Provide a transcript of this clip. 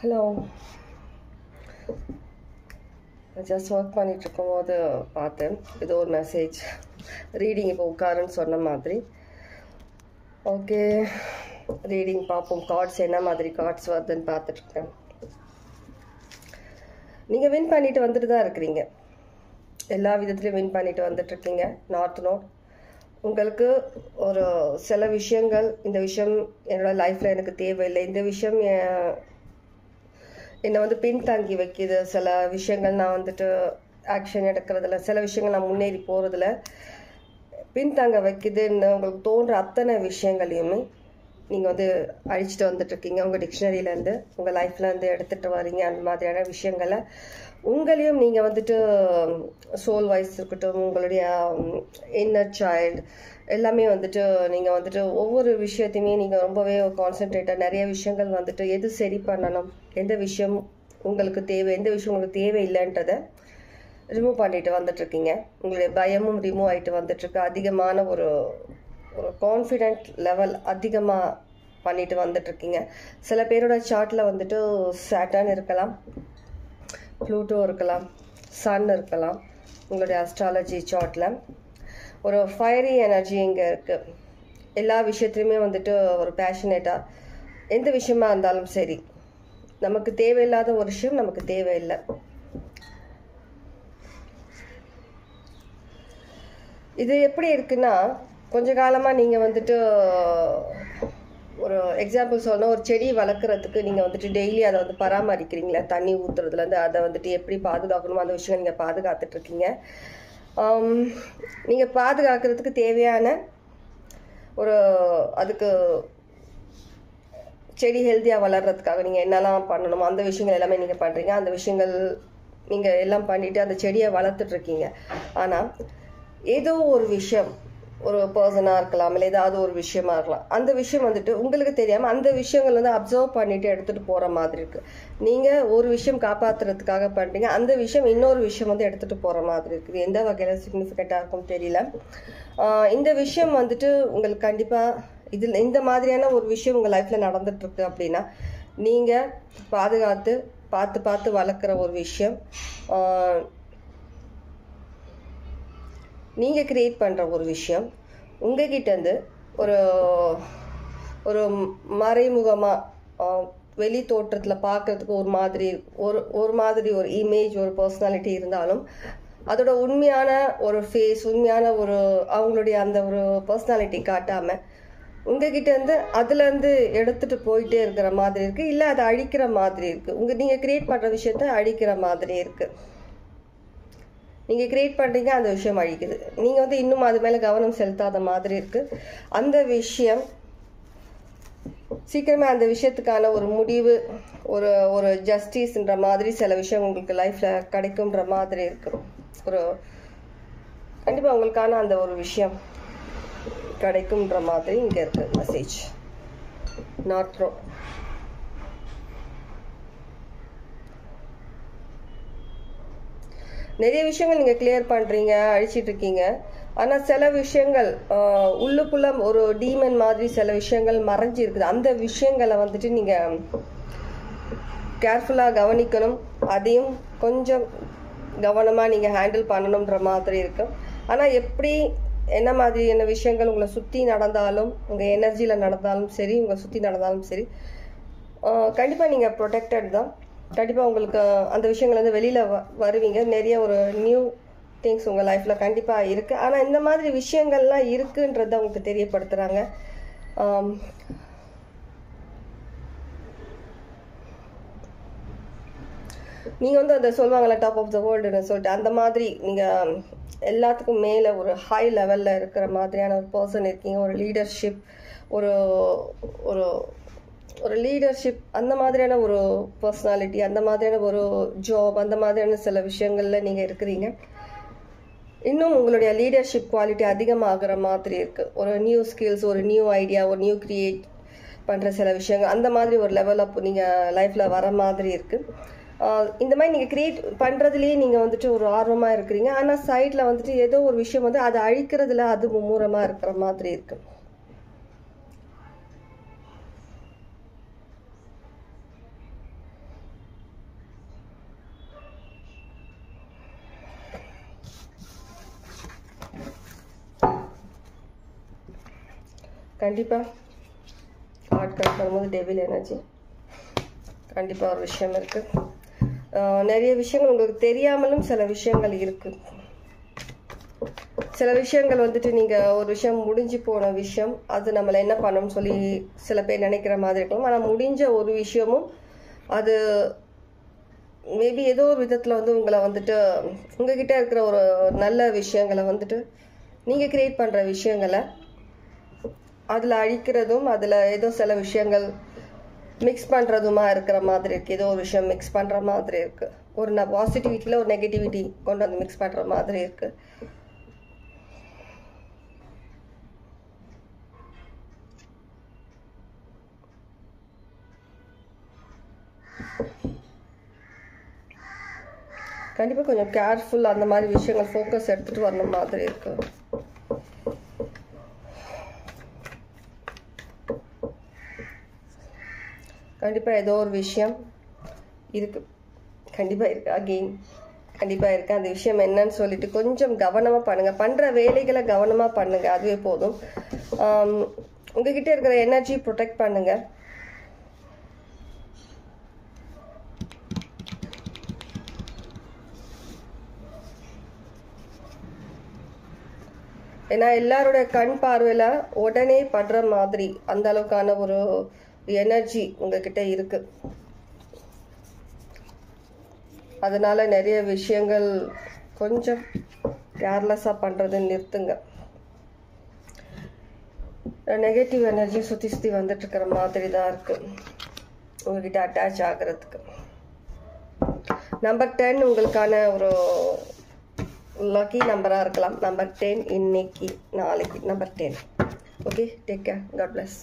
Hello. Just work பண்ணிட்டு இருக்கும்போது பார்த்தேன் ஏதோ ஒரு மெசேஜ் ரீடிங் இப்போ உட்காருன்னு சொன்ன மாதிரி. ஓகே, ரீடிங் பார்ப்போம். கார்ட்ஸ் என்ன மாதிரி கார்ட்ஸ் வருதுன்னு பார்த்துட்ருக்கேன். நீங்கள் வின் பண்ணிட்டு வந்துட்டு தான் இருக்கிறீங்க, எல்லா விதத்துலையும் வின் பண்ணிட்டு வந்துட்டுருக்கீங்க. நார்த் நோட் உங்களுக்கு ஒரு சில விஷயங்கள், இந்த விஷயம் என்னோடய லைஃப்பில் எனக்கு தேவையில்லை, இந்த விஷயம் என்னை வந்து பின்தங்கி வைக்கிது, சில விஷயங்கள் நான் வந்துட்டு ஆக்ஷன் எடுக்கிறதுல, சில விஷயங்கள் நான் முன்னேறி போகிறதுல பின்தங்க வைக்குதுன்னு உங்களுக்கு தோன்ற அத்தனை விஷயங்களையுமே நீங்கள் வந்து அழிச்சிட்டு வந்துட்டுருக்கீங்க. உங்கள் டிக்ஷனரியிலேருந்து, உங்கள் லைஃப்லேருந்து எடுத்துகிட்டு வரீங்க. அந்த மாதிரியான விஷயங்களை உங்களையும் நீங்கள் வந்துட்டு சோல் வைஸ் இருக்கட்டும், உங்களுடைய இன்னர் சைல்டு எல்லாமே வந்துட்டு நீங்கள் வந்துட்டு ஒவ்வொரு விஷயத்தையுமே நீங்கள் ரொம்பவே கான்சென்ட்ரேட்டாக நிறைய விஷயங்கள் வந்துட்டு எது சரி பண்ணணும், எந்த விஷயம் உங்களுக்கு தேவை, எந்த விஷயம் உங்களுக்கு தேவையில்லைன்றதை ரிமூவ் பண்ணிட்டு வந்துட்டுருக்கீங்க. உங்களுடைய பயமும் ரிமூவ் ஆகிட்டு வந்துட்டுருக்கு. அதிகமான ஒரு கான்ஃபிடென்ட் லெவல் அதிகமாக பண்ணிட்டு வந்துட்டுருக்கீங்க. சில பேரோட சார்ட்டில் வந்துட்டு சாட்டர்ன் இருக்கலாம், ப்ளூட்டோ இருக்கலாம், சன் இருக்கலாம். உங்களுடைய அஸ்ட்ராலஜி சார்ட்டில் ஒரு ஃபயரி எனர்ஜி இங்கே இருக்குது. எல்லா விஷயத்துலையுமே வந்துட்டு ஒரு பேஷனேட்டாக, எந்த விஷயமா இருந்தாலும் சரி, நமக்கு தேவையில்லாத ஒரு விஷயம் நமக்கு தேவையில்லை. இது எப்படி இருக்குன்னா, கொஞ்ச காலமாக நீங்கள் வந்துட்டு ஒரு எக்ஸாம்பிள் சொல்லணும், ஒரு செடி வளர்க்குறதுக்கு நீங்கள் வந்துட்டு டெய்லி அதை வந்து பராமரிக்கிறீங்களா, தண்ணி ஊற்றுறதுலேருந்து அதை வந்துட்டு எப்படி பாதுகாக்கணுமோ அந்த விஷயம் நீங்கள் பாதுகாத்துட்ருக்கீங்க. நீங்கள் பாதுகாக்கிறதுக்கு தேவையான ஒரு, அதுக்கு செடி ஹெல்த்தியாக வளர்கிறதுக்காக நீங்கள் என்னெல்லாம் பண்ணணுமோ அந்த விஷயங்கள் எல்லாமே நீங்கள் பண்ணுறீங்க. அந்த விஷயங்கள் நீங்கள் எல்லாம் பண்ணிவிட்டு அந்த செடியை வளர்த்துட்ருக்கீங்க. ஆனால் ஏதோ ஒரு விஷயம், ஒரு பர்சனாக இருக்கலாம், இல்லை ஏதாவது ஒரு விஷயமா இருக்கலாம், அந்த விஷயம் வந்துட்டு உங்களுக்கு தெரியாமல் அந்த விஷயங்கள் வந்து அப்சர்வ் பண்ணிவிட்டு எடுத்துகிட்டு போகிற மாதிரி இருக்குது. நீங்கள் ஒரு விஷயம் காப்பாற்றுறதுக்காக பண்ணுறீங்க, அந்த விஷயம் இன்னொரு விஷயம் வந்து எடுத்துகிட்டு போகிற மாதிரி இருக்குது. எந்த வகையில் சிக்னிஃபிகண்ட்டாக இருக்கும் தெரியல. இந்த விஷயம் வந்துட்டு உங்களுக்கு கண்டிப்பாக இதில் இந்த மாதிரியான ஒரு விஷயம் உங்கள் லைஃப்பில் நடந்துகிட்ருக்கு அப்படின்னா, நீங்கள் பாதுகாத்து பார்த்து வளர்க்குற ஒரு விஷயம், நீங்கள் க்ரியேட் பண்ணுற ஒரு விஷயம் உங்ககிட்டேருந்து ஒரு ஒரு மறைமுகமாக வெளி தோற்றத்தில் பார்க்குறதுக்கு ஒரு மாதிரி ஒரு இமேஜ், ஒரு பர்சனாலிட்டி இருந்தாலும் அதோட உண்மையான ஒரு ஃபேஸ், உண்மையான ஒரு அவங்களுடைய அந்த ஒரு பர்சனாலிட்டி காட்டாமல் உங்ககிட்டேருந்து அதுலேருந்து எடுத்துகிட்டு போயிட்டே இருக்கிற மாதிரி இருக்குது. இல்லை அதை அழிக்கிற மாதிரி இருக்குது. நீங்கள் க்ரியேட் பண்ணுற விஷயத்த அழிக்கிற மாதிரி இருக்குது. நீங்கள் க்ரியேட் பண்ணுறீங்க, அந்த விஷயம் அழிக்குது. நீங்கள் வந்து இன்னும் அது மேலே கவனம் செலுத்தாத மாதிரி இருக்குது. அந்த விஷயம் சீக்கிரமே அந்த விஷயத்துக்கான ஒரு முடிவு, ஒரு ஜஸ்டிஸ்ன்ற மாதிரி சில விஷயம் உங்களுக்கு லைஃப்பில் கிடைக்கும்ன்ற மாதிரி இருக்குது. கண்டிப்பாக உங்களுக்கான அந்த ஒரு விஷயம் கிடைக்கும்ன்ற மாதிரி இங்கே இருக்குது மெசேஜ். நார்த் நோட் நிறைய விஷயங்கள் நீங்கள் கிளியர் பண்ணுறீங்க, அழிச்சிட்ருக்கீங்க. ஆனால் சில விஷயங்கள் உள்ளுக்குள்ளே ஒரு டீமன் மாதிரி சில விஷயங்கள் மறைஞ்சி இருக்குது. அந்த விஷயங்களை வந்துட்டு நீங்கள் கேர்ஃபுல்லாக கவனிக்கணும். அதையும் கொஞ்சம் கவனமாக நீங்கள் ஹேண்டில் பண்ணணுன்ற மாதிரி இருக்கும். ஆனால் எப்படி என்ன மாதிரியான விஷயங்கள் உங்களை சுற்றி நடந்தாலும், உங்கள் எனர்ஜியில் நடந்தாலும் சரி, உங்களை சுற்றி நடந்தாலும் சரி, கண்டிப்பாக நீங்கள் ப்ரொடெக்டட் தான். கண்டிப்பாக உங்களுக்கு அந்த விஷயங்கள் வந்து வெளியில் வருவீங்க. நிறைய ஒரு நியூ திங்ஸ் உங்கள் லைஃப்பில் கண்டிப்பாக இருக்குது. ஆனால் இந்த மாதிரி விஷயங்கள்லாம் இருக்குன்றத உங்களுக்கு தெரியப்படுத்துகிறாங்க. நீங்கள் வந்து அதை சொல்லுவாங்கள்ல, டாப் ஆஃப் த வேர்ல்டுன்னு சொல்லிட்டு, அந்த மாதிரி நீங்கள் எல்லாத்துக்கும் மேலே ஒரு ஹை லெவலில் இருக்கிற மாதிரியான ஒரு பர்சன் இருக்கீங்க. ஒரு லீடர்ஷிப், ஒரு ஒரு ஒரு லீடர்ஷிப், அந்த மாதிரியான ஒரு பர்சனாலிட்டி, அந்த மாதிரியான ஒரு ஜாப், அந்த மாதிரியான சில விஷயங்களில் நீங்கள் இருக்கிறீங்க. இன்னும் உங்களுடைய லீடர்ஷிப் குவாலிட்டி அதிகமாகிற மாதிரி இருக்குது. ஒரு நியூ ஸ்கில்ஸ், ஒரு நியூ ஐடியா, ஒரு நியூ க்ரியேட் பண்ணுற சில விஷயங்கள், அந்த மாதிரி ஒரு லெவல் அப் நீங்கள் லைஃப்பில் வர மாதிரி இருக்குது. இந்த மாதிரி நீங்கள் க்ரியேட் பண்ணுறதுலேயே நீங்கள் வந்துட்டு ஒரு ஆர்வமாக இருக்கிறீங்க. ஆனால் சைடில் வந்துட்டு ஏதோ ஒரு விஷயம் வந்து அதை அழிக்கிறதுல அது மும்முரமாக இருக்கிற மாதிரி இருக்குது. கண்டிப்பாக கார்ட் கட் பண்ணும்போது டெவில் எனர்ஜி கண்டிப்பாக ஒரு விஷயம் இருக்குது. நிறைய விஷயங்கள் உங்களுக்கு தெரியாமலும் சில விஷயங்கள் இருக்குது. சில விஷயங்கள் வந்துட்டு நீங்கள் ஒரு விஷயம் முடிஞ்சு போன விஷயம் அது நம்மளை என்ன பண்ணணும்னு சொல்லி சில பேர் நினைக்கிற மாதிரி இருக்கலாம். ஆனால் முடிஞ்ச ஒரு விஷயமும் அது மேபி ஏதோ ஒரு விதத்தில் வந்து உங்களை வந்துட்டு உங்ககிட்ட இருக்கிற ஒரு நல்ல விஷயங்களை வந்துட்டு நீங்கள் கிரியேட் பண்ணுற விஷயங்களை அதில் அழிக்கிறதும் அதில் ஏதோ சில விஷயங்கள் மிக்ஸ் பண்ணுறதுமா இருக்கிற மாதிரி இருக்குது. ஏதோ ஒரு விஷயம் மிக்ஸ் பண்ணுற மாதிரி இருக்குது. ஒரு பாசிட்டிவிட்டியில் ஒரு நெகட்டிவிட்டி கொண்டு வந்து மிக்ஸ் பண்ணுற மாதிரி இருக்குது. கண்டிப்பாக கொஞ்சம் கேர்ஃபுல் அந்த மாதிரி விஷயங்கள் ஃபோக்கஸ் எடுத்துகிட்டு வரணும் மாதிரி இருக்கு. கண்டிப்பாக ஏதோ ஒரு விஷயம் இருக்குது. கண்டிப்பாக இருக்குது. அகெயின் கண்டிப்பாக இருக்குது. அந்த விஷயம் என்னன்னு சொல்லிட்டு கொஞ்சம் கவனமாக பண்ணுங்கள். பண்ணுற வேலைகளை கவனமாக பண்ணுங்கள். அதுவே போதும். உங்ககிட்ட இருக்கிற எனர்ஜி ப்ரொடெக்ட் பண்ணுங்கள். ஏன்னா எல்லாருடைய கண் பார்வையில் உடனே படுற மாதிரி அந்த அளவுக்கான ஒரு எனர்ஜி உங்ககிட்ட இருக்கு. அதனால நிறைய விஷயங்கள் கொஞ்சம் கேர்லெஸ்ஸாக பண்ணுறது நிறுத்துங்க. நெகட்டிவ் எனர்ஜி சுற்றி சுற்றி வந்துட்டு இருக்கிற மாதிரி தான் இருக்கு உங்ககிட்ட அட்டாச் ஆகிறதுக்கு. நம்பர் 10 உங்களுக்கான ஒரு லக்கி நம்பராக இருக்கலாம். நம்பர் 10 இன்னைக்கு நாளைக்கு number 10. Okay, take care. God plus.